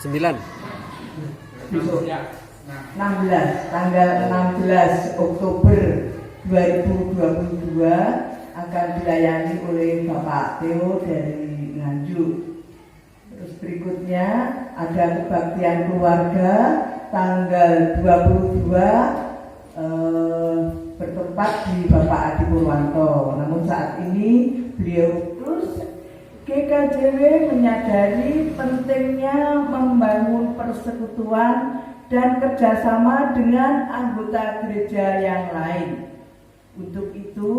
9. Besok 16, tanggal 16 Oktober 2022 akan dilayani oleh Bapak Theo dari Nganjuk. Terus berikutnya ada kebaktian keluarga tanggal 22 bertempat di Bapak Adi Purwanto. Namun saat ini beliau terus GKJW menyadari pentingnya membangun persekutuan dan kerjasama dengan anggota gereja yang lain. Untuk itu,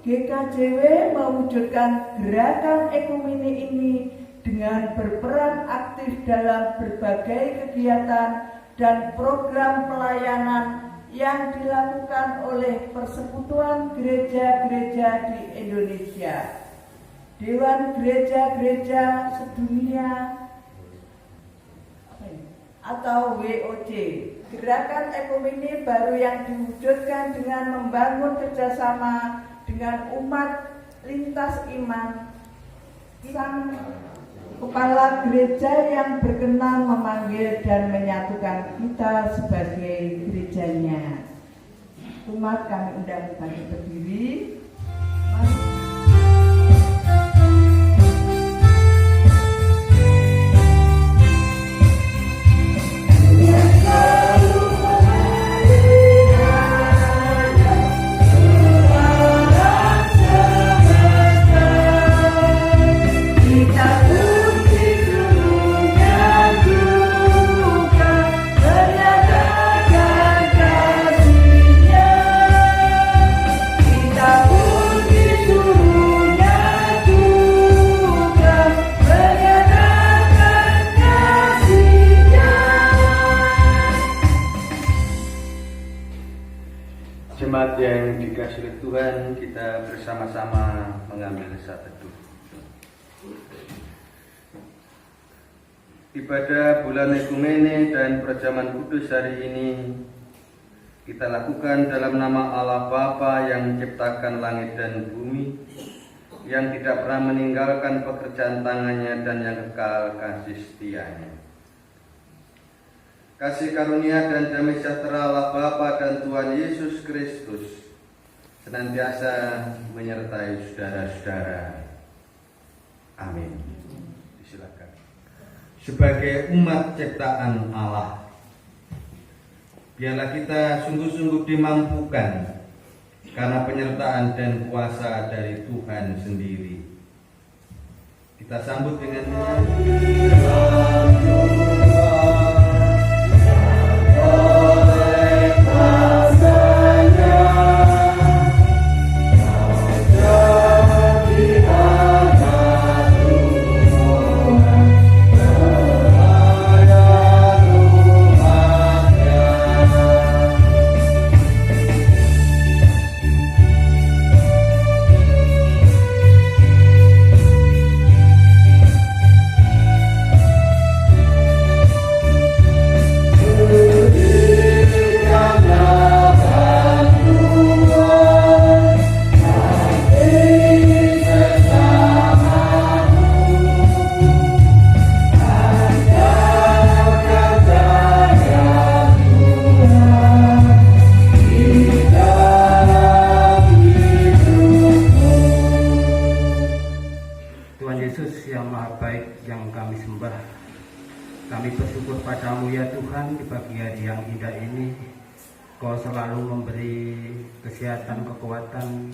GKJW mewujudkan gerakan ekumene ini dengan berperan aktif dalam berbagai kegiatan dan program pelayanan yang dilakukan oleh Persekutuan Gereja-Gereja di Indonesia, Dewan Gereja-Gereja Sedunia atau WOC. Gerakan ekumene baru yang diwujudkan dengan membangun kerjasama dengan umat lintas iman, sang kepala gereja yang berkenan memanggil dan menyatukan kita sebagai gerejanya. Umat kami undang bangkit berdiri. Mari. Jemaat yang dikasihi oleh Tuhan, kita bersama-sama mengambil saat teduh. Ibadah bulan ekumene dan perjamuan kudus hari ini kita lakukan dalam nama Allah Bapa yang menciptakan langit dan bumi, yang tidak pernah meninggalkan pekerjaan tangannya dan yang kekal kasih setianya. Kasih karunia dan damai sejahtera Allah Bapa dan Tuhan Yesus Kristus senantiasa menyertai saudara-saudara. Amin. Disilakan. Sebagai umat ciptaan Allah, biarlah kita sungguh-sungguh dimampukan karena penyertaan dan kuasa dari Tuhan sendiri. Kita sambut dengan nyanyi. Kami bersyukur padamu ya Tuhan, di pagi hari yang indah ini Kau selalu memberi kesehatan, kekuatan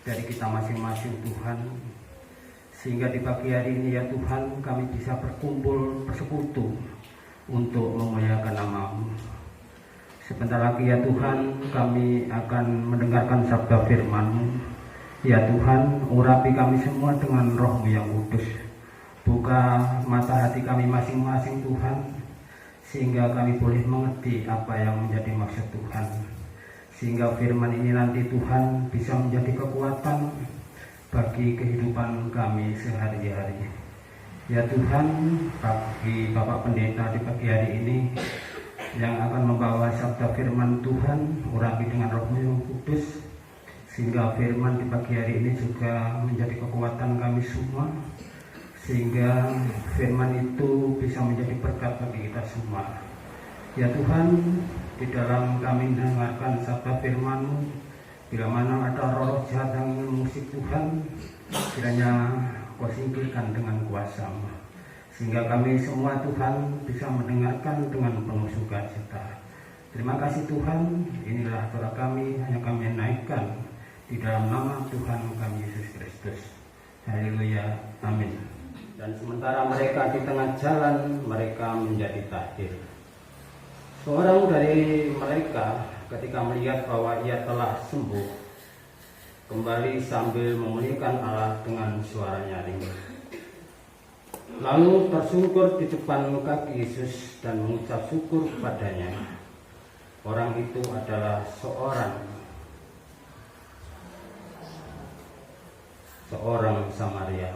dari kita masing-masing Tuhan, sehingga di pagi hari ini ya Tuhan kami bisa berkumpul bersekutu untuk memuliakan nama-Mu. Sebentar lagi ya Tuhan kami akan mendengarkan sabda firman-Mu. Ya Tuhan, urapi kami semua dengan Roh-Mu yang kudus. Buka mata hati kami masing-masing Tuhan, sehingga kami boleh mengerti apa yang menjadi maksud Tuhan, sehingga firman ini nanti Tuhan bisa menjadi kekuatan bagi kehidupan kami sehari-hari. Ya Tuhan, bagi Bapak Pendeta di pagi hari ini yang akan membawa sabda firman Tuhan, urapi dengan Roh-Mu yang kudus, sehingga firman di pagi hari ini juga menjadi kekuatan kami semua, sehingga firman itu bisa menjadi berkat bagi kita semua. Ya Tuhan, di dalam kami mendengarkan sabda firman-Mu, bila mana ada roh jahat yang ingin mengusik Tuhan, kiranya Kau singkirkan dengan kuasa-Mu, sehingga kami semua Tuhan bisa mendengarkan dengan penuh sukacita. Terima kasih Tuhan, inilah doa kami, hanya kami naikkan di dalam nama Tuhan kami Yesus Kristus. Haleluya, amin. Dan sementara mereka di tengah jalan, mereka menjadi tahdir. Seorang dari mereka ketika melihat bahwa ia telah sembuh, kembali sambil memuliakan Allah dengan suara nyaring. Lalu tersungkur di depan kaki Yesus dan mengucap syukur kepadanya. Orang itu adalah seorang Samaria.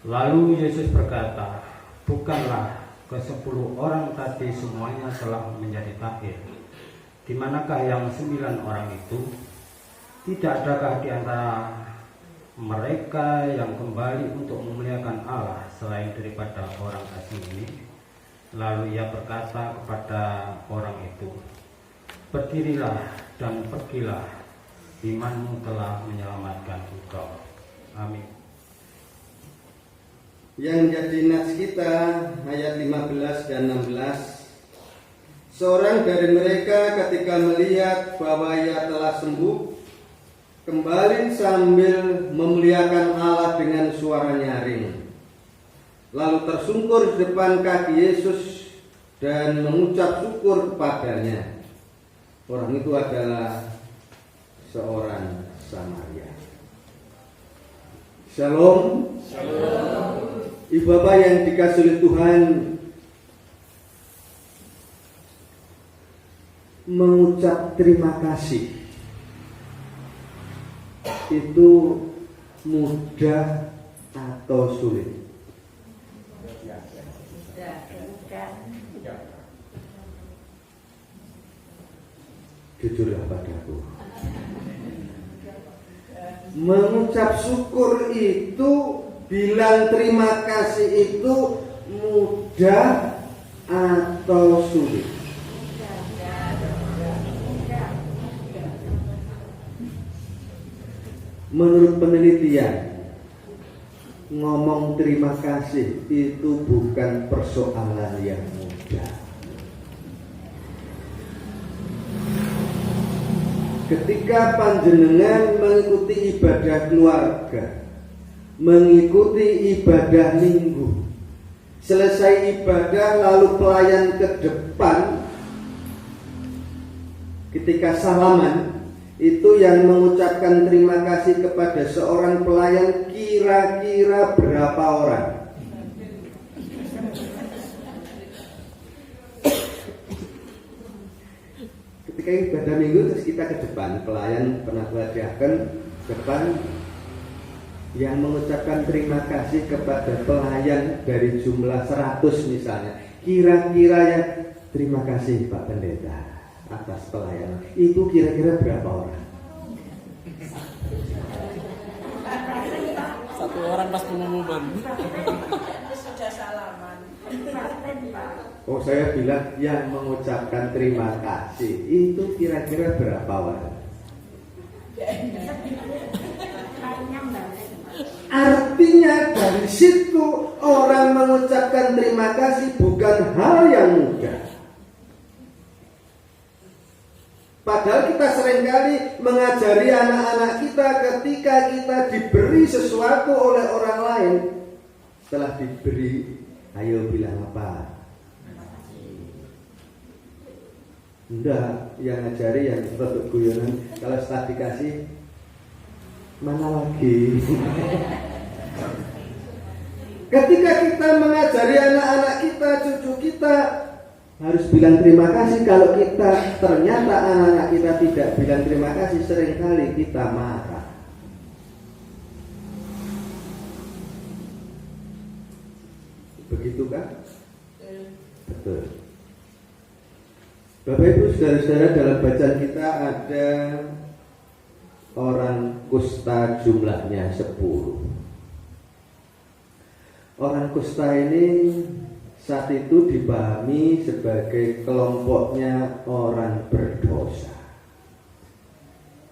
Lalu Yesus berkata, bukanlah ke-10 orang tadi semuanya telah menjadi tahir? Di manakah yang 9 orang itu? Tidak adakah di antara mereka yang kembali untuk memuliakan Allah selain daripada orang asing ini? Lalu ia berkata kepada orang itu, berdirilah dan pergilah, imanmu telah menyelamatkan engkau. Amin. Yang jadi nats kita ayat 15 dan 16. Seorang dari mereka ketika melihat bahwa ia telah sembuh, kembali sambil memuliakan Allah dengan suara nyaring. Lalu tersungkur di depan kaki Yesus dan mengucap syukur kepadanya. Orang itu adalah seorang Samaria. Shalom. Shalom. Ibu Bapak yang dikasihi oleh Tuhan, mengucap terima kasih itu mudah atau sulit? Jujurlah padaku. Mengucap syukur itu, bilang terima kasih itu mudah atau sulit? Menurut penelitian, ngomong terima kasih itu bukan persoalan yang mudah. Ketika panjenengan mengikuti ibadah keluarga, mengikuti ibadah minggu, selesai ibadah lalu pelayan ke depan, ketika salaman, itu yang mengucapkan terima kasih kepada seorang pelayan kira-kira berapa orang? Ketika ibadah minggu terus kita ke depan, pelayan penatua diaken depan, yang mengucapkan terima kasih kepada pelayan dari jumlah 100 misalnya, kira-kira ya terima kasih Pak Pendeta atas pelayanan, itu kira-kira berapa orang? Satu orang pas pengumuman. Sudah salaman. Oh, saya bilang yang mengucapkan terima kasih itu kira-kira berapa orang? Artinya dari situ orang mengucapkan terima kasih bukan hal yang mudah. Padahal kita seringkali mengajari anak-anak kita ketika kita diberi sesuatu oleh orang lain, setelah diberi, ayo bilang apa? Enggak, yang ngajari yang produk guyonan. Kalau setelah dikasih, mana lagi? Ketika kita mengajari anak-anak kita, cucu kita, harus bilang terima kasih. Kalau kita ternyata anak-anak kita tidak bilang terima kasih, seringkali kita marah. Begitu kan? Betul. Bapak Ibu saudara-saudara, dalam bacaan kita ada orang kusta jumlahnya 10. Orang kusta ini saat itu dipahami sebagai kelompoknya orang berdosa.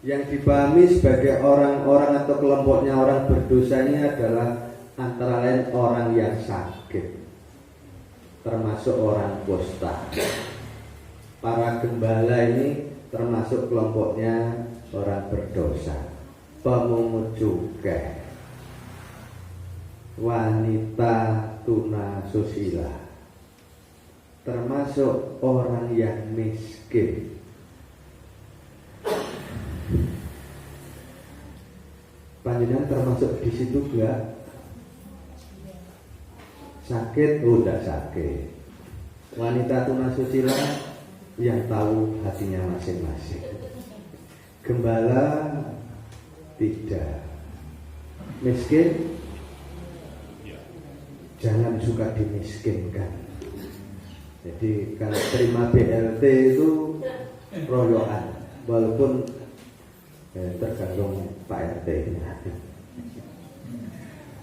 Yang dipahami sebagai orang-orang atau kelompoknya orang berdosa ini adalah antara lain orang yang sakit, termasuk orang kusta. Para gembala ini termasuk kelompoknya orang berdosa. Pemungut cukai, wanita tunasusila, termasuk orang yang miskin. Panjenengan termasuk di situ enggak? Sakit? Oh, enggak sakit. Wanita tunasusila yang tahu hatinya masing-masing. Gembala tidak. Miskin? Jangan suka dimiskinkan. Jadi kalau terima BLT itu royokan, walaupun tergantung Pak RT.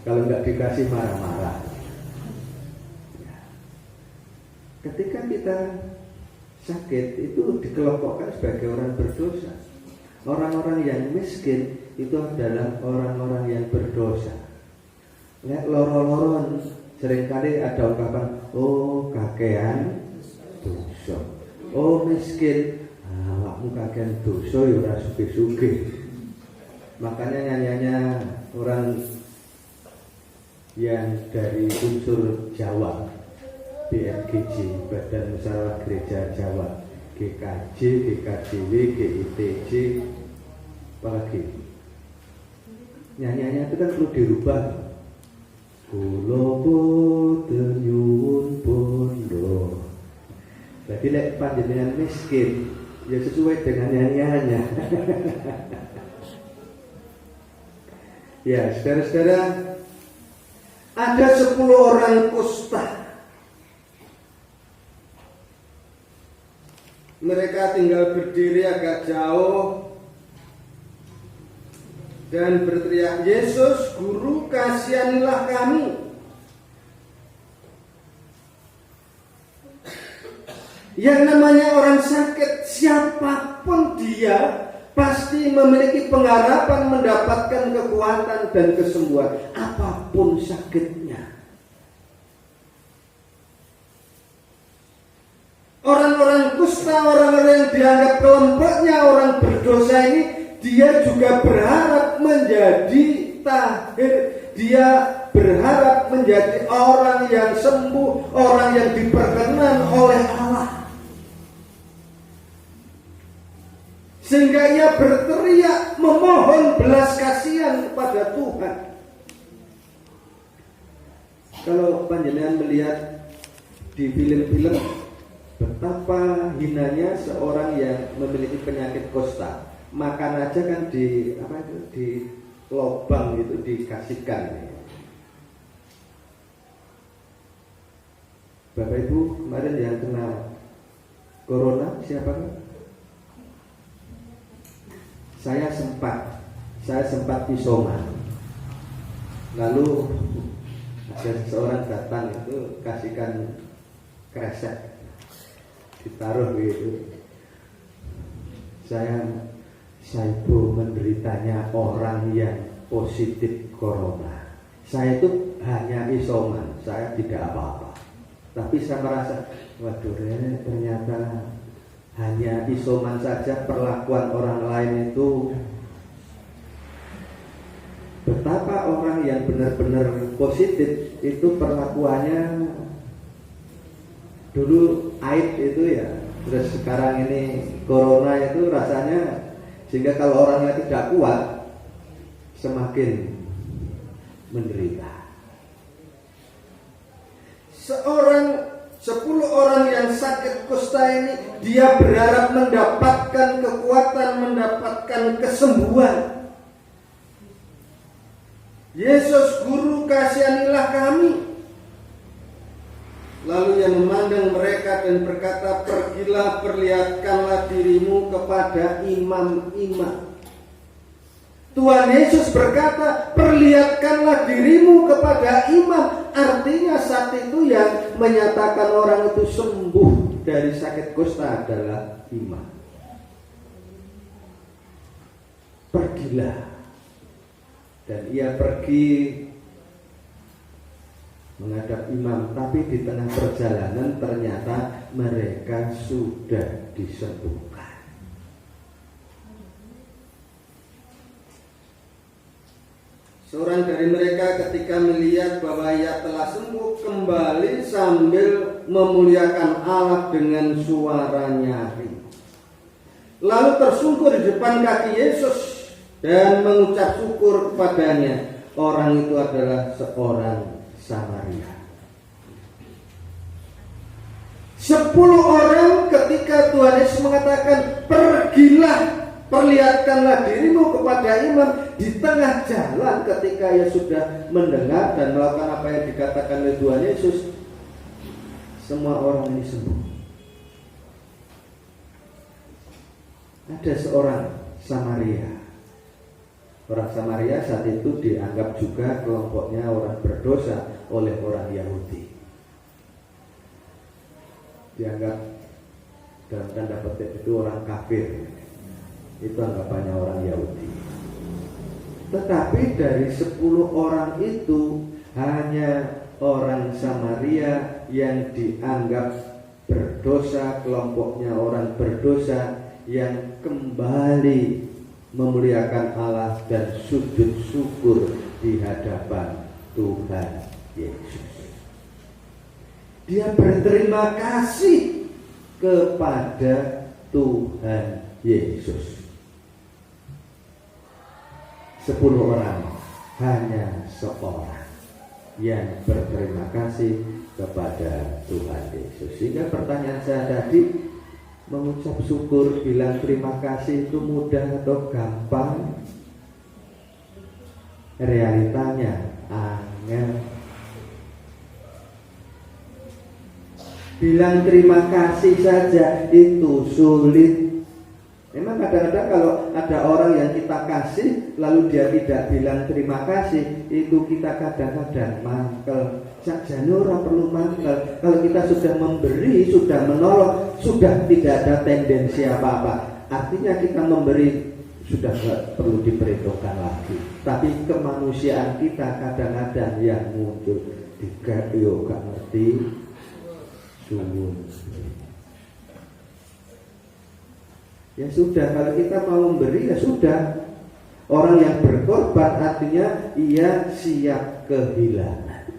Kalau nggak dikasih marah-marah. Ketika kita sakit itu dikelompokkan sebagai orang berdosa. Orang-orang yang miskin itu adalah orang-orang yang berdosa. Lihat loro-loron, seringkali ada ungkapan, oh kakean dosa, oh miskin, awakmu kakean dosa ya ora sugih-sugih. Makanya nyanyiannya orang yang dari unsur Jawa, BMGJ, Badan Musyawarah Gereja Jawa, GKJ, GKJW, GITJ, apalagi nyanyiannya itu kan perlu dirubah. Kula boten nyuwun bondo. Jadi lek panjenengan miskin, ya sesuai dengan nyanyiannya. Ya, saudara-saudara, ada 10 orang kusta. Mereka tinggal berdiri agak jauh dan berteriak, Yesus, Guru, kasihanilah kami. Yang namanya orang sakit, siapapun dia, pasti memiliki pengharapan mendapatkan kekuatan dan kesembuhan, apapun sakitnya. Orang-orang kusta, orang-orang yang dianggap kelompoknya orang berdosa ini, dia juga berharap menjadi tahir. Dia berharap menjadi orang yang sembuh, orang yang diperkenan oleh Allah. Sehingga ia berteriak memohon belas kasihan kepada Tuhan. Kalau panjenengan melihat di film-film betapa hinanya seorang yang memiliki penyakit kusta, makan aja kan di lobang itu dikasihkan. Bapak Ibu kemarin yang kena corona siapa kan? Saya sempat isoman. Lalu ada seseorang datang itu kasihkan kresek, ditaruh gitu. Saya itu menderitanya orang yang positif corona. Saya itu hanya isoman, saya tidak apa-apa. Tapi saya merasa, waduh, ternyata hanya isoman saja perlakuan orang lain itu. Betapa orang yang benar-benar positif itu perlakuannya dulu aib itu ya, terus sekarang ini corona itu rasanya, sehingga kalau orangnya tidak kuat semakin menderita. 10 orang yang sakit kusta ini, dia berharap mendapatkan kekuatan, mendapatkan kesembuhan. Yesus, Guru, kasihanilah kami. Lalu ia memandang mereka dan berkata, pergilah, perlihatkanlah dirimu kepada imam-imam. Tuhan Yesus berkata, perlihatkanlah dirimu kepada imam. Artinya saat itu yang menyatakan orang itu sembuh dari sakit kusta adalah imam. Pergilah. Dan ia pergi menghadap imam, tapi di tengah perjalanan ternyata mereka sudah disembuhkan. Seorang dari mereka ketika melihat bahwa ia telah sembuh kembali sambil memuliakan Allah dengan suara nyaring. Lalu tersungkur di depan kaki Yesus dan mengucap syukur kepadanya. Orang itu adalah seorang Samaria. 10 orang ketika Tuhan Yesus mengatakan, pergilah, perlihatkanlah dirimu kepada imam, di tengah jalan ketika ia sudah mendengar dan melakukan apa yang dikatakan oleh Tuhan Yesus, semua orang ini sembuh. Ada seorang Samaria. Orang Samaria saat itu dianggap juga kelompoknya orang berdosa oleh orang Yahudi. Dianggap dalam tanda petik itu orang kafir. Itu anggapannya orang Yahudi. Tetapi dari 10 orang itu hanya orang Samaria yang dianggap berdosa, kelompoknya orang berdosa yang kembali memuliakan Allah dan sujud syukur di hadapan Tuhan Yesus. Dia berterima kasih kepada Tuhan Yesus. 10 orang, hanya seorang yang berterima kasih kepada Tuhan Yesus. Sehingga pertanyaan saya tadi, mengucap syukur, bilang terima kasih itu mudah atau gampang? Realitanya angel. Bilang terima kasih saja itu sulit. Memang kadang-kadang kalau ada orang yang kita kasih lalu dia tidak bilang terima kasih, itu kita kadang-kadang mangkel. Sakjane ora perlu mangkel. Kalau kita sudah memberi, sudah menolong, sudah tidak ada tendensi apa-apa. Artinya kita memberi sudah tidak perlu diperhitungkan lagi. Tapi kemanusiaan kita kadang-kadang yang muncul tiga yo gak ngerti suwun. Ya sudah, kalau kita mau memberi ya sudah. Orang yang berkorban artinya ia siap kehilangan.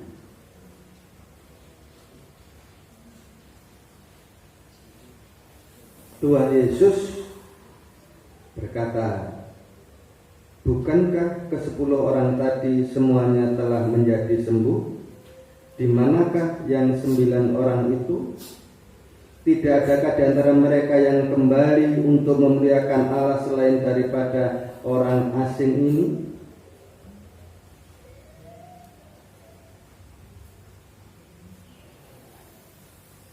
Tuhan Yesus berkata, bukankah ke-10 orang tadi semuanya telah menjadi sembuh? Di manakah yang 9 orang itu? Tidak adakah di antara mereka yang kembali untuk memuliakan Allah selain daripada orang asing ini?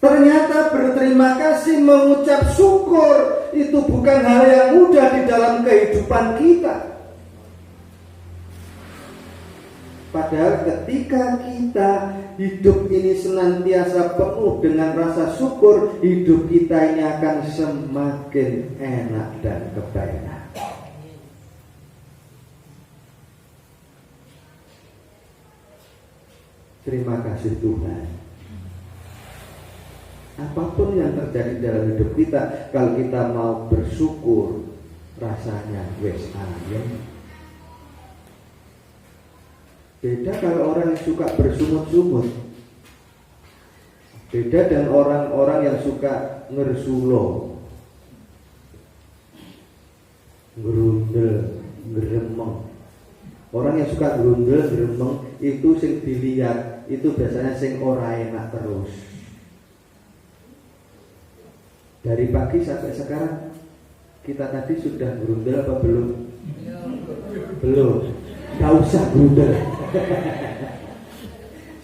Ternyata berterima kasih, mengucap syukur itu bukan hal yang mudah di dalam kehidupan kita. Padahal ketika kita hidup ini senantiasa penuh dengan rasa syukur, hidup kita ini akan semakin enak dan kebenaran. Terima kasih Tuhan. Apapun yang terjadi dalam hidup kita, kalau kita mau bersyukur, rasanya wes ayem. Beda kalau orang yang suka bersungut-sungut. Beda dengan orang-orang yang suka ngersulo, ngerundel, ngeremeng. Orang yang suka ngerundel, ngeremeng itu sing dilihat, itu biasanya sing ora enak terus. Dari pagi sampai sekarang kita tadi sudah ngerundel apa belum? Belum. Gak usah grundel.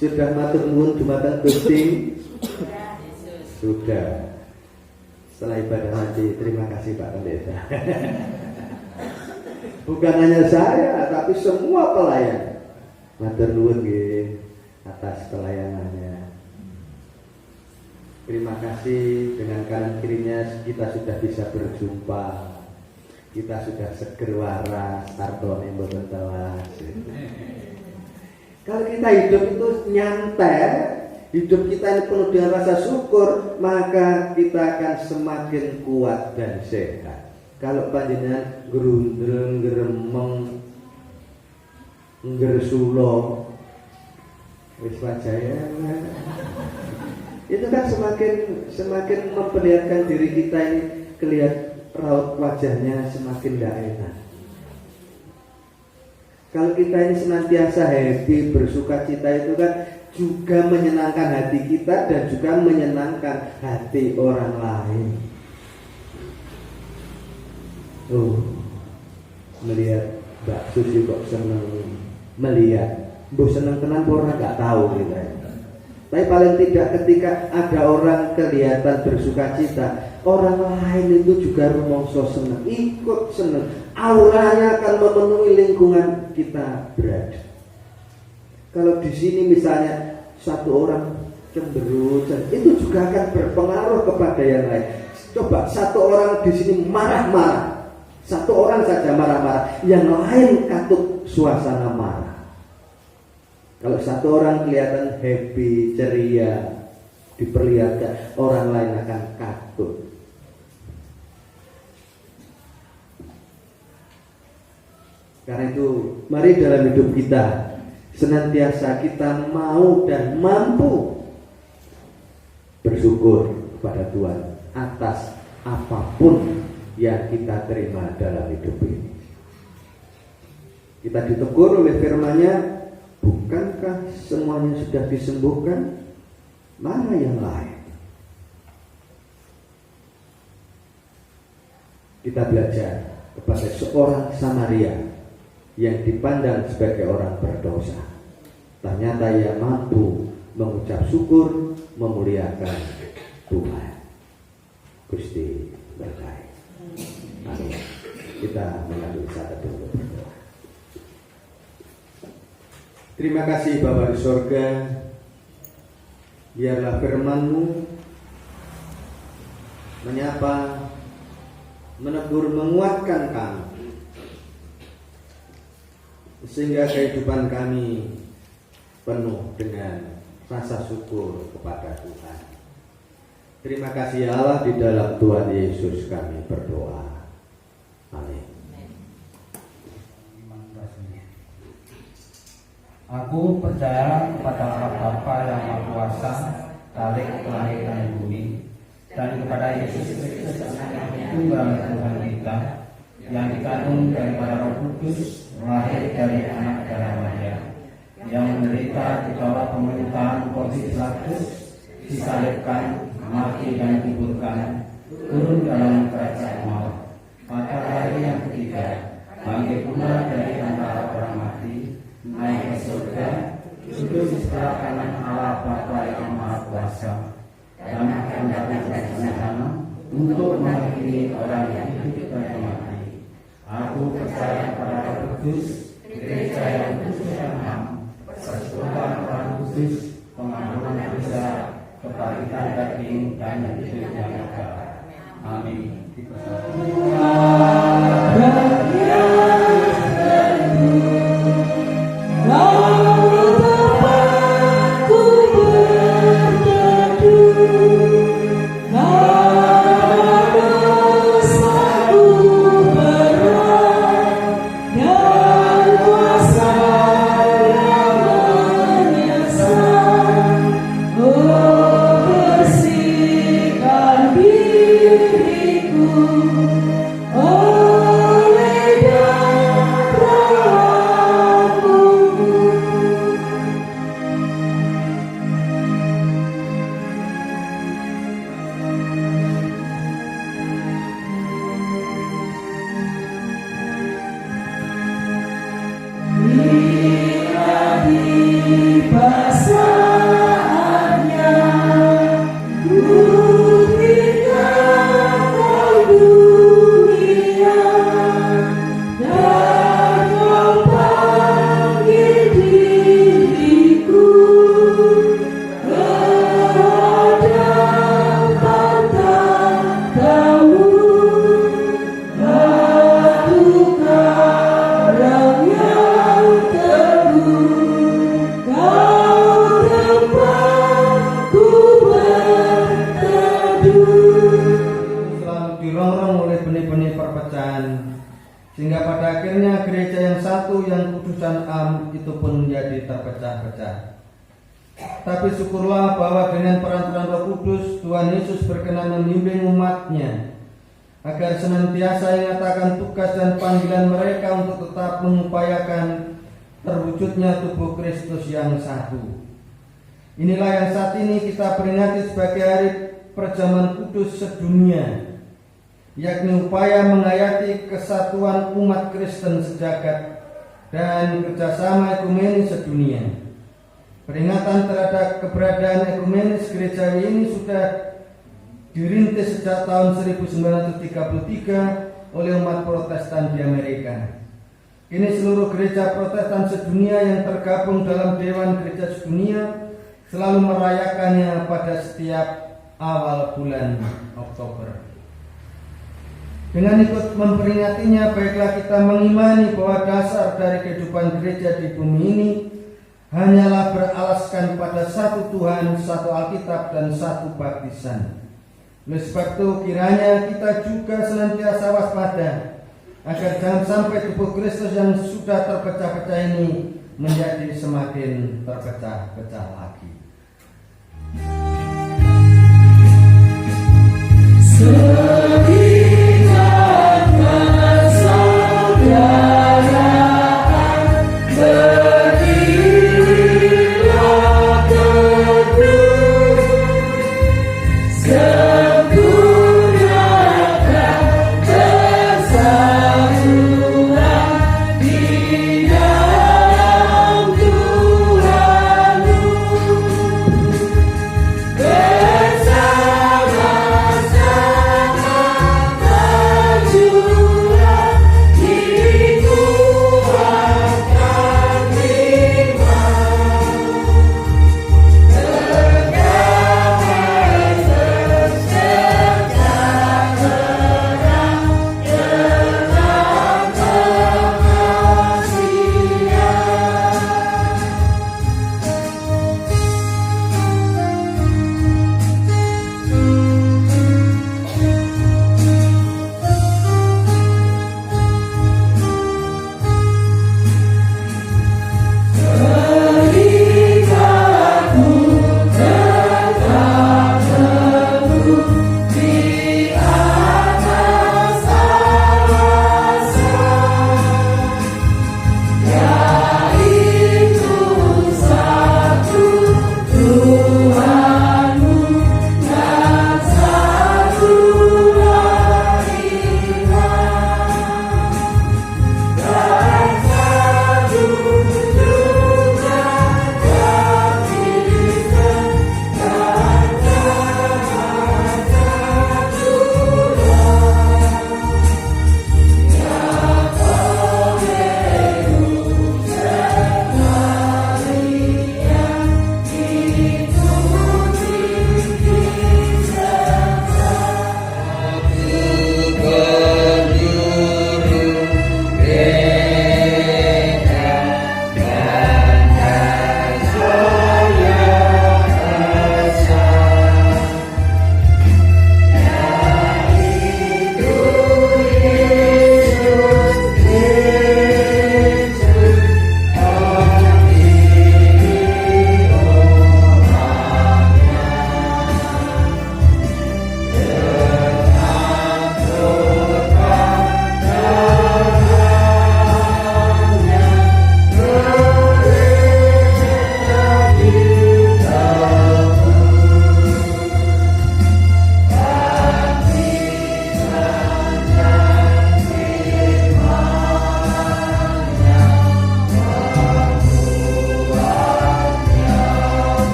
Sudah matur nuwun dumateng Gusti? Sudah. Setelah ibadah nanti, terima kasih Pak Pendeta. Bukan hanya saya, tapi semua pelayan. Matur nuwun nggih atas pelayanannya. Terima kasih, dengan kanan kirinya kita sudah bisa berjumpa. Kita sudah seger waras, artone mboten telas. Kalau kita hidup itu nyantai, hidup kita ini penuh dengan rasa syukur, maka kita akan semakin kuat dan sehat. Kalau panjenengan gerundreng geremeng nggersulo wis wajaya, itu kan semakin memperlihatkan diri kita ini, kelihatan raut wajahnya semakin tidak enak. Kalau kita ini senantiasa happy, bersukacita, itu kan juga menyenangkan hati kita dan juga menyenangkan hati orang lain. Melihat Mbak Susi kok seneng, melihat Bu seneng tenan orang nggak tahu kita. Tapi paling tidak ketika ada orang kelihatan bersukacita, orang lain itu juga rumongso seneng, ikut seneng. Auranya akan memenuhi lingkungan kita berada. Kalau di sini misalnya satu orang cemberut, itu juga akan berpengaruh kepada yang lain. Coba satu orang di sini marah-marah, satu orang saja marah-marah, yang lain katut suasana marah. Kalau satu orang kelihatan happy, ceria, diperlihatkan, orang lain akan katut. Karena itu, mari dalam hidup kita senantiasa kita mau dan mampu bersyukur kepada Tuhan atas apapun yang kita terima dalam hidup ini. Kita ditegur oleh firman-Nya, bukankah semuanya sudah disembuhkan? Mana yang lain? Kita belajar kepada seorang Samaria yang dipandang sebagai orang berdosa. Ternyata ia mampu mengucap syukur, memuliakan Tuhan. Gusti berkahi. Amin. Kita mengambil saat untuk berdoa. Terima kasih Bapa di sorga, biarlah firman-Mu menyapa, menegur, menguatkan kami, sehingga kehidupan kami penuh dengan rasa syukur kepada Tuhan. Terima kasih Allah, di dalam Tuhan Yesus kami berdoa. Amin. Aku percaya kepada Allah Bapa yang Maha Kuasa, Khalik langit dan bumi, dan kepada Yesus Kristus, Tunggal Tuhan kita, yang dikandung daripada Roh Kudus, lahir dari anak darah Maria, yang menderita di bawah pemerintahan Pontius Pilatus, disalibkan, mati dan dikuburkan, turun dalam kerajaan maut. Pada hari yang ketiga, bangkit pula dari antara orang mati, naik ke surga, duduk di sebelah kanan Allah Bapa yang Maha Kuasa, dan akan datang ke sana untuk menghakimi orang yang hidup dan mati. Aku percaya pada Roh Kudus, gereja yang kudus dan ham, persekutuan orang kudus, pengampunan dosa, kebangkitan daging, dan hidup yang kekal. Amin. Oleh Sehingga pada akhirnya gereja yang satu yang kudus dan am itu pun menjadi terpecah-pecah. Tapi syukurlah bahwa dengan perantaraan Roh Kudus Tuhan Yesus berkenan membimbing umatnya agar senantiasa menyatakan tugas dan panggilan mereka untuk tetap mengupayakan terwujudnya tubuh Kristus yang satu. Inilah yang saat ini kita peringati sebagai hari perjamuan kudus sedunia, yakni upaya menghayati kesatuan umat Kristen sejagat dan kerjasama ekumenis sedunia. Peringatan terhadap keberadaan ekumenis gerejawi ini sudah dirintis sejak tahun 1933 oleh umat Protestan di Amerika. Kini seluruh gereja Protestan sedunia yang tergabung dalam Dewan Gereja Sedunia selalu merayakannya pada setiap awal bulan Oktober. Dengan ikut memperingatinya, baiklah kita mengimani bahwa dasar dari kehidupan gereja di bumi ini hanyalah beralaskan pada satu Tuhan, satu Alkitab, dan satu baptisan. Oleh sebab itu kiranya kita juga senantiasa waspada agar jangan sampai tubuh Kristus yang sudah terpecah-pecah ini menjadi semakin terpecah-pecah lagi.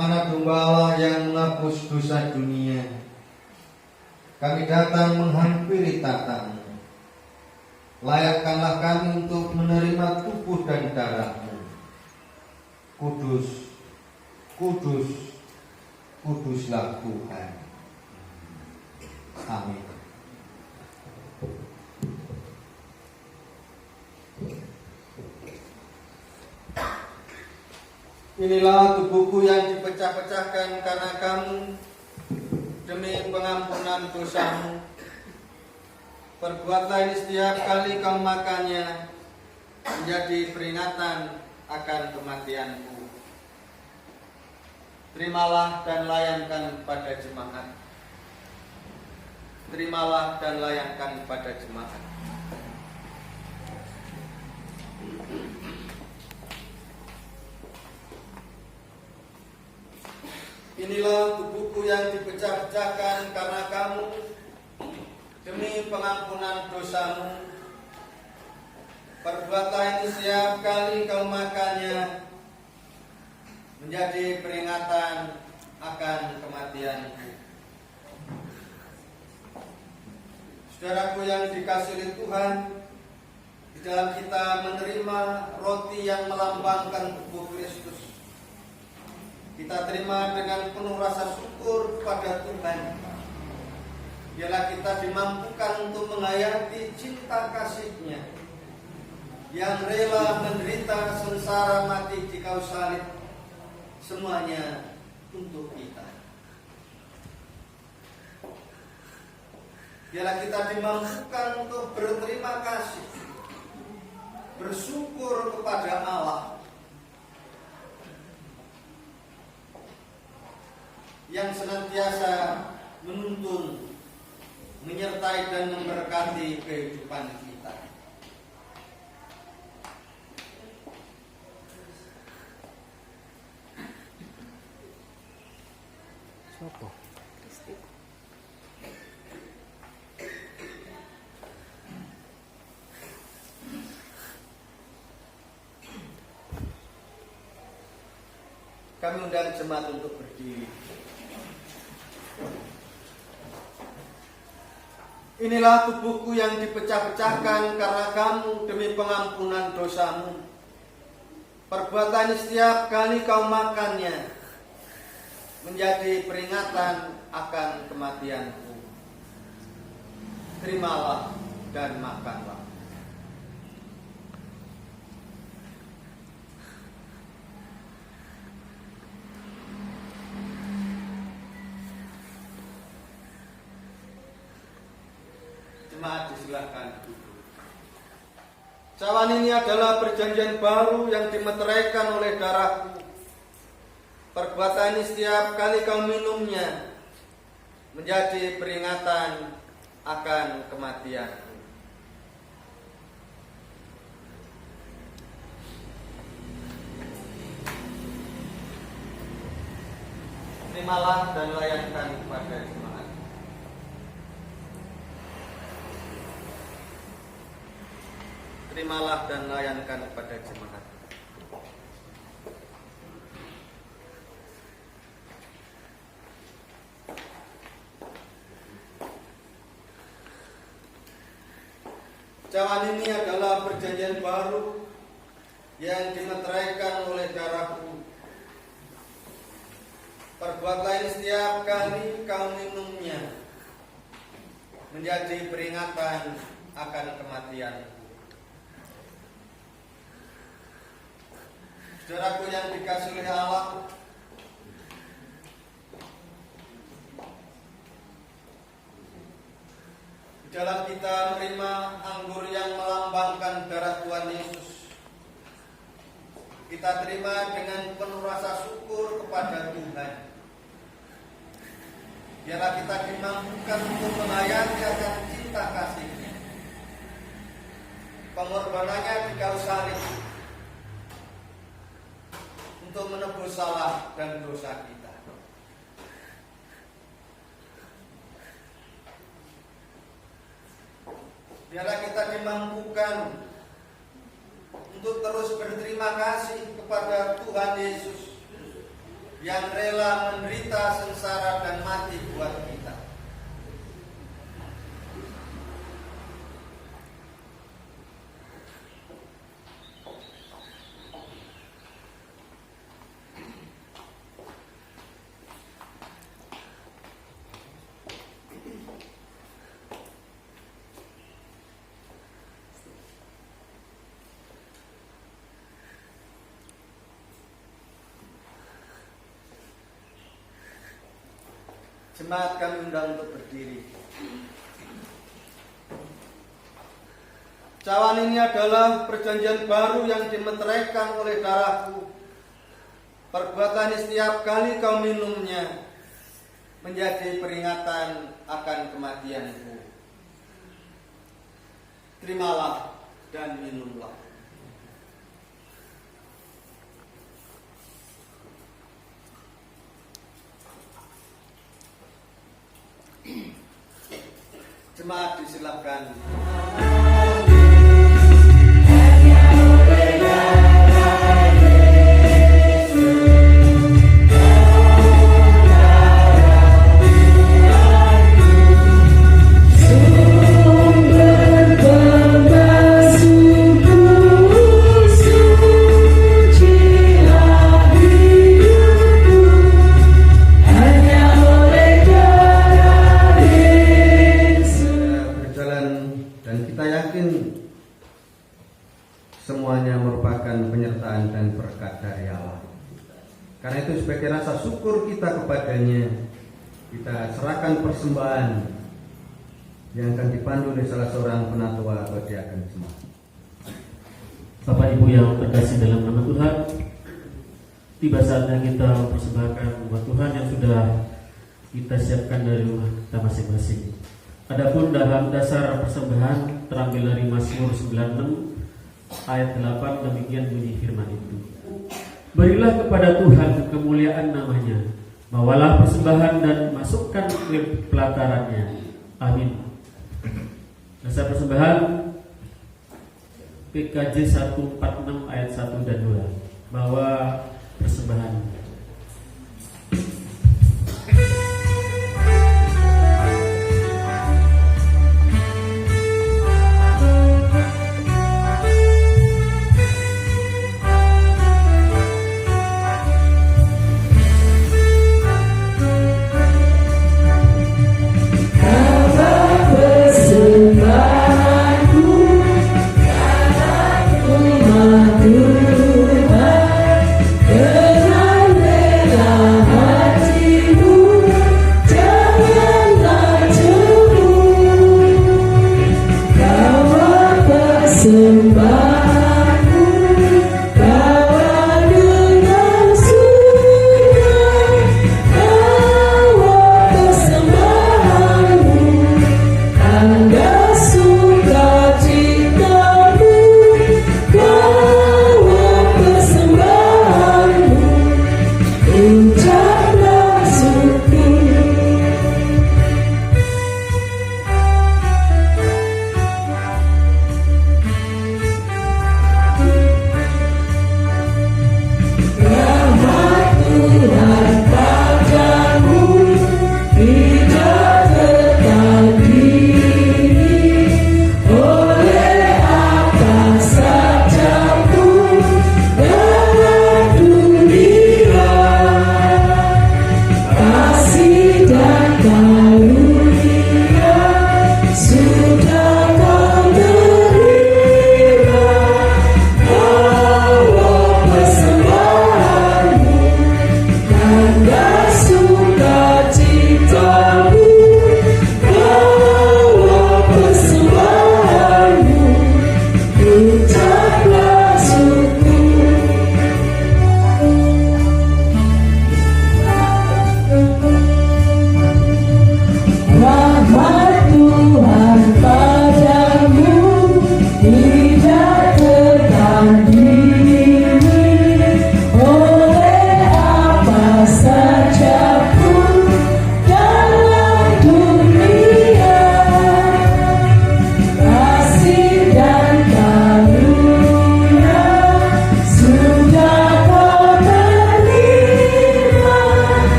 Anak domba Allah yang menghapus dosa dunia, kami datang menghampiri tatamu. Layakkanlah kami untuk menerima tubuh dan darah-Mu. Kudus, kudus, kuduslah Tuhan. Amin. Inilah tubuhku yang dipecah-pecahkan karena kamu, demi pengampunan dosamu. Perbuatlah ini setiap kali kau makannya, menjadi peringatan akan kematianku. Terimalah dan layankan pada jemaat. Terimalah dan layankan pada jemaat. Inilah tubuhku yang dipecah-pecahkan karena kamu, demi pengampunan dosamu. Perbuatlah ini setiap kali kau makannya, menjadi peringatan akan kematianku. Saudaraku yang dikasihi oleh Tuhan, di dalam kita menerima roti yang melambangkan tubuh Kristus, kita terima dengan penuh rasa syukur kepada Tuhan. Biarlah kita dimampukan untuk menghayati cinta kasih-Nya yang rela menderita sengsara mati di kayu salib, semuanya untuk kita. Biarlah kita dimampukan untuk berterima kasih, bersyukur kepada Allah yang senantiasa menuntun, menyertai dan memberkati kehidupan kita. Siapa? Kami undang jemaat untuk berdiri. Inilah tubuhku yang dipecah-pecahkan karena kamu, demi pengampunan dosamu. Perbuatan setiap kali kau makannya, menjadi peringatan akan kematianku. Terimalah dan makanlah. Jemaat disilahkan duduk. Cawan ini adalah perjanjian baru yang dimeteraikan oleh darahku. Perbuatan ini setiap kali kau minumnya, menjadi peringatan akan kematianku. Terimalah dan layankan kepada jemaat. Terimalah dan layankan kepada jemaat. Cawan ini adalah perjanjian baru yang dimeteraikan oleh darahku. Perbuatlah ini setiap kali kau minumnya, menjadi peringatan akan kematianku. Saudaraku yang dikasihi oleh Allah, di dalam kita menerima anggur yang melambangkan darah Tuhan Yesus, kita terima dengan penuh rasa syukur kepada Tuhan. Biarlah kita dimampukan untuk menghayati akan cinta kasih-Nya, pengorbanannya di kayu salib untuk menebus salah dan dosa kita. Biarlah kita dimampukan untuk terus berterima kasih kepada Tuhan Yesus yang rela menderita sengsara dan mati buat kita. Jemaat kami undang untuk berdiri. Cawan ini adalah perjanjian baru yang dimeteraikan oleh darahku. Perbuatan setiap kali kau minumnya menjadi peringatan akan kematianku. Terimalah dan minumlah. Jemaat disilakan. Semuanya merupakan penyertaan dan berkat dari Allah. Karena itu sebagai rasa syukur kita kepadanya, kita serahkan persembahan yang akan dipandu oleh salah seorang penatua atau diaken jemaat. Bapak Ibu yang terkasih dalam nama Tuhan, tiba saatnya kita mempersembahkan buat Tuhan yang sudah kita siapkan dari rumah kita masing-masing. Adapun dalam dasar persembahan terambil dari Mazmur 96 ayat 8, demikian bunyi firman itu. Berilah kepada Tuhan kemuliaan namanya, bawalah persembahan dan masukkan ke pelatarannya. Amin. Dasar persembahan PKJ 146 ayat 1 dan 2. Bawa persembahan.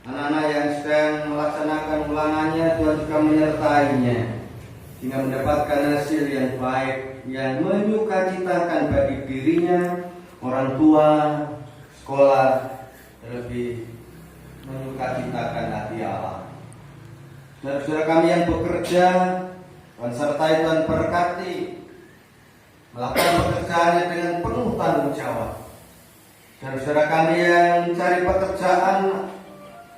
Anak-anak yang sedang melaksanakan ulangannya, Tuhan juga menyertainya sehingga mendapatkan hasil yang baik, yang menyukacitakan bagi dirinya, orang tua, sekolah, terlebih menyukacitakan hati Allah. Saudara-saudara kami yang bekerja, Tuhan sertai, Tuhan berkati, melakukan pekerjaannya dengan penuh tanggung jawab. Saudara-saudara kami yang mencari pekerjaan,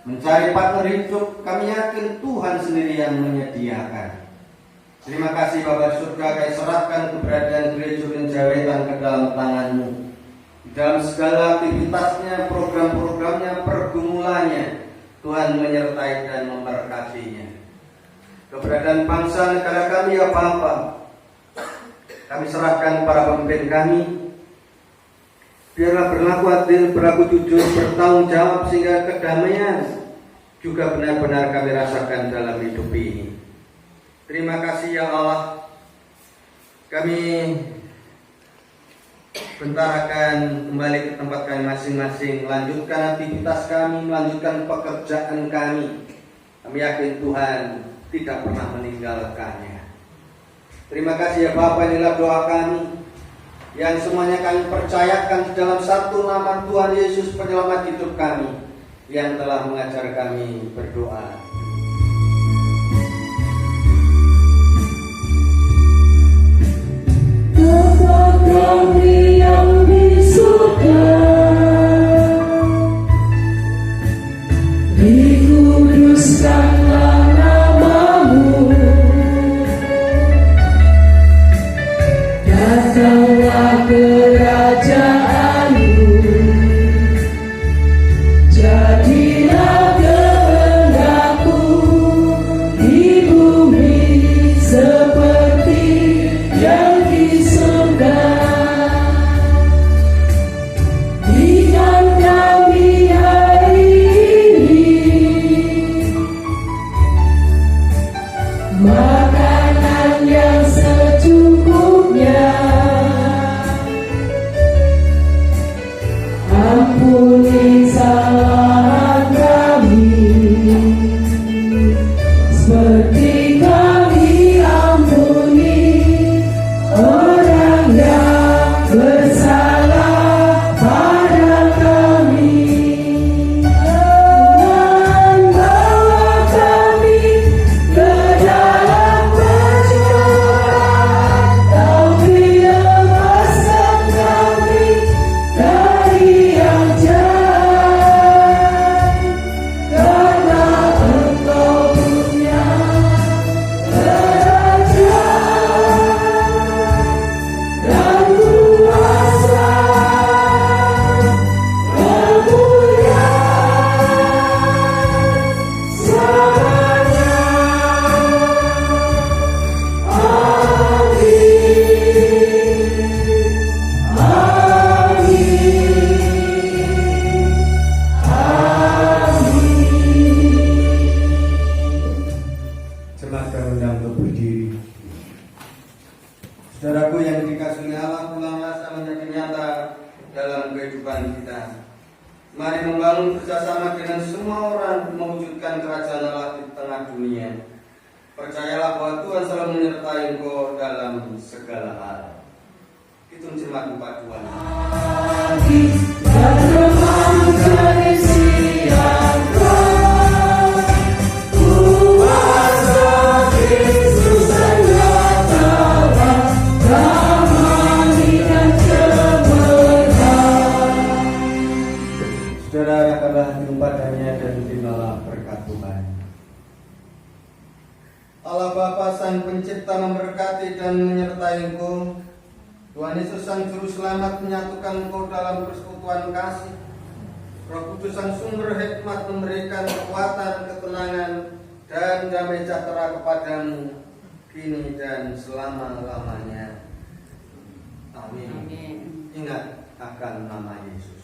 mencari partner hidup, kami yakin Tuhan sendiri yang menyediakan. Terima kasih Bapa surga, kami serahkan keberadaan Gereja Penjawetan ke dalam tangan-Mu. Di dalam segala aktivitasnya, program-programnya, pergumulannya, Tuhan menyertai dan memberkatinya. Keberadaan bangsa negara kami ya Bapa, kami serahkan para pemimpin kami. Biarlah berlaku adil, berlaku jujur, bertanggung jawab sehingga kedamaian juga benar-benar kami rasakan dalam hidup ini. Terima kasih ya Allah. Kami bentar akan kembali ke tempat kami masing-masing, melanjutkan aktivitas kami, melanjutkan pekerjaan kami. Kami yakin Tuhan tidak pernah meninggalkannya. Terima kasih ya Bapa, inilah doa kami yang semuanya kami percayakan di dalam satu nama Tuhan Yesus penyelamat hidup kami yang telah mengajar kami berdoa. Bapa kami yang di surga, dikuduskanlah nama-Mu, datanglah kerajaan-Mu, jadilah kehendak-Mu di bumi seperti yang di surga. Berikan kami hari ini makanan yang secukupnya. Ampuni kesalahan kami seperti kami ampuni orang yang bersalah pada kami. Jangan bawa kami ke dalam pencobaan, tapi lepaskan kami dari yang jahat. Karena Engkau punya kerajaan dan kuasa, kemuliaan selamanya. Jemaat kami undang untuk berdiri. Saudaraku yang dikasihi Allah, pulang rasa menjadi nyata dalam kehidupan kita. Mari membangun kerjasama dengan semua orang mewujudkan kerajaan Allah di tengah dunia. Percayalah bahwa Tuhan selalu menyertai engkau dalam segala hal. Itu jemaat paduan. Dan remaja siang kuasa Kristus nyatalah damai dan kebenaran. Saudara, arahkanlah hatimu padanya dan terimalah berkat Tuhan. Allah Bapa Sang Pencipta memberkati dan menyertai engkau. Tuhan Yesus Sang Juru Selamat menyatukan engkau dalam persekutuan kasih. Roh Kudus Sang Sumber Hikmat memberikan kekuatan, ketenangan, dan damai sejahtera kepadamu kini dan selama-lamanya. Amin. Ingat akan nama Yesus.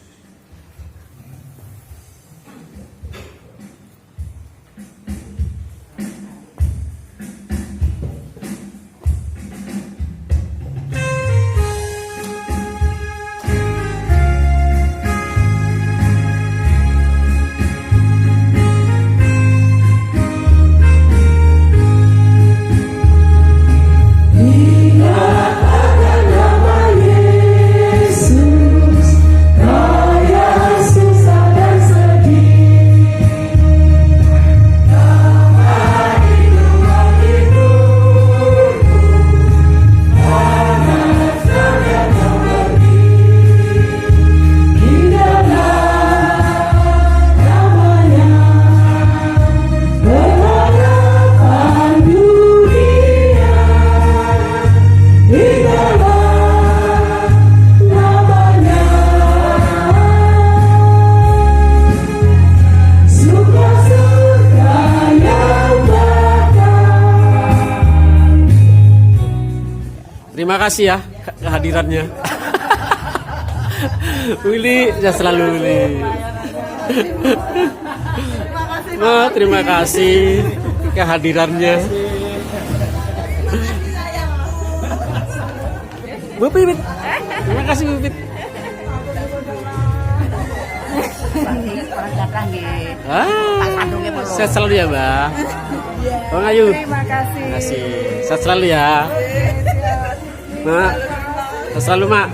Terima kasih ya kehadirannya. Willy, ya selalu Willy. Oh, terima kasih kehadirannya. Bu Pipit. Terima kasih Bu Pipit. Sehat selalu ya, Mbak. Bang Ayu. Terima kasih. Sehat selalu ya. Mak. Sehat selalu, Mak.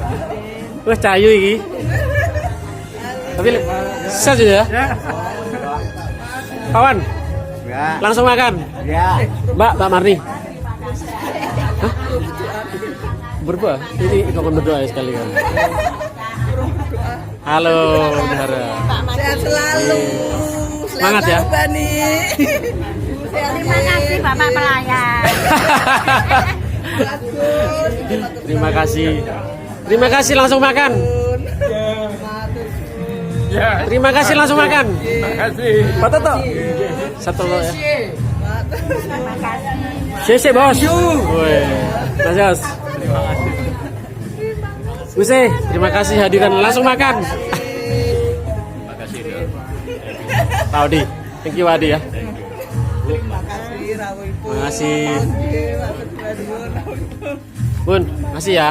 Wah, cahayu iki. Tapi sehat ya? Kawan. Langsung makan. Ya. Mbak Marni. Hah? Berdoa? Ini ikut berdoa ya sekali kan. Halo, Dara. Sehat selalu. Semangat ya. Terima kasih Bapak pelayan. Terima kasih. Terima kasih langsung makan. Terima kasih langsung makan. Terima kasih. Pak Toto. Satu lo ya. Terima kasih. Sese bos. Woi. Mas Yos. Terima kasih. Buse, terima kasih hadiran langsung makan. Terima kasih. Pak Odi. Thank you Adi ya. Terima kasih Rawi Pun. Terima kasih. Bun, makasih ya.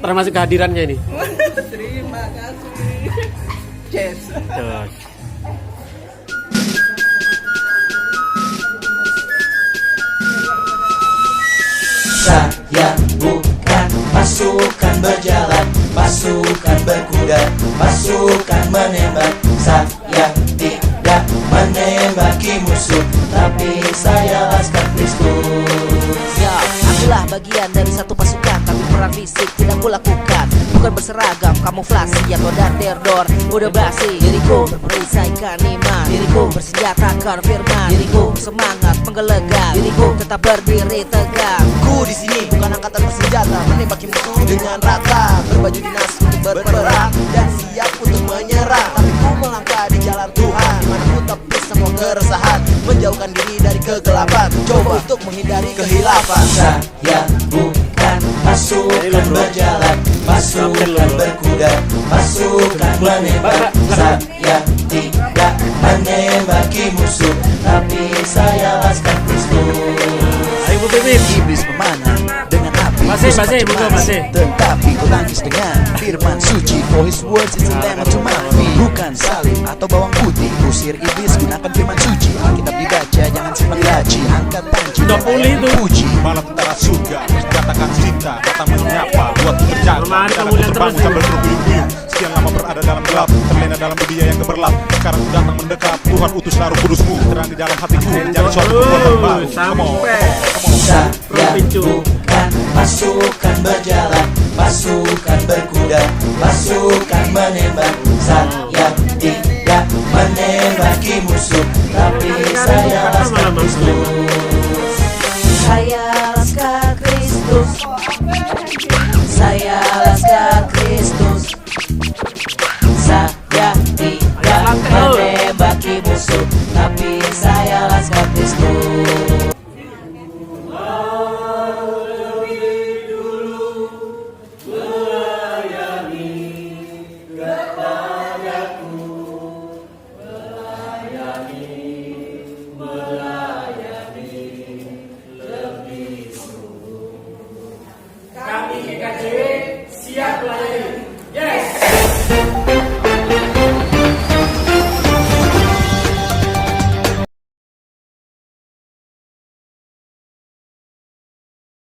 Termasuk kehadirannya ini. Terima kasih. Yes. Tuh. Saya bukan pasukan berjalan, pasukan berkuda, pasukan menembak. Saya tidak menembaki musuh, tapi saya laskar Kristus. Ya, akulah bagian dari satu pasukan, tapi perang fisik tidak kulakukan. Bukan berseragam, kamuflase yang godar derdor, udah basi. Diriku berperisaikan iman, diriku bersenjatakan firman, diriku bersemangat menggelegar, diriku tetap berdiri tegak. Ku di sini bukan angkatan bersenjata, menembaki musuh dengan rata, berbaju dinas untuk berperang dan siap untuk menyerang. Tapi ku melangkah di jalan Tuhan, dimana ku tepis semua keresahan, menjauhkan diri dari kegelapan, coba untuk menghindari kehilafan. Saya bukan pasukan berjalan, pasukan berkuda, pasukan menembak. Saya tidak menembaki musuh, tapi saya laskar Kristus. Ayo Bu Pipit. Iblis memanah dengan api, Masih, tetapi ku tangis dengan firman suci. For his words is a lamp unto my feet. Bukan salib atau bawang putih, usir iblis gunakan firman suci. Alkitab dibaca, jangan simpan laci, angkat panci, Udah pulih itu. puji. Malam tentara surga, katakan cinta, datang menyapa, buat berjalan. Mari Dalam kemuliaan terbang terus. sambil berbuyung-buyung. Sekian lama berada dalam gelap, terlena dalam dunia yang gemerlap. Sekarang ku datang mendekat, Tuhan utus Roh Kudus-Mu, terang di dalam hatiku, menjadi suatu kekuatan baru. Come on. Saya bukan pasukan berjalan, pasukan berkuda, pasukan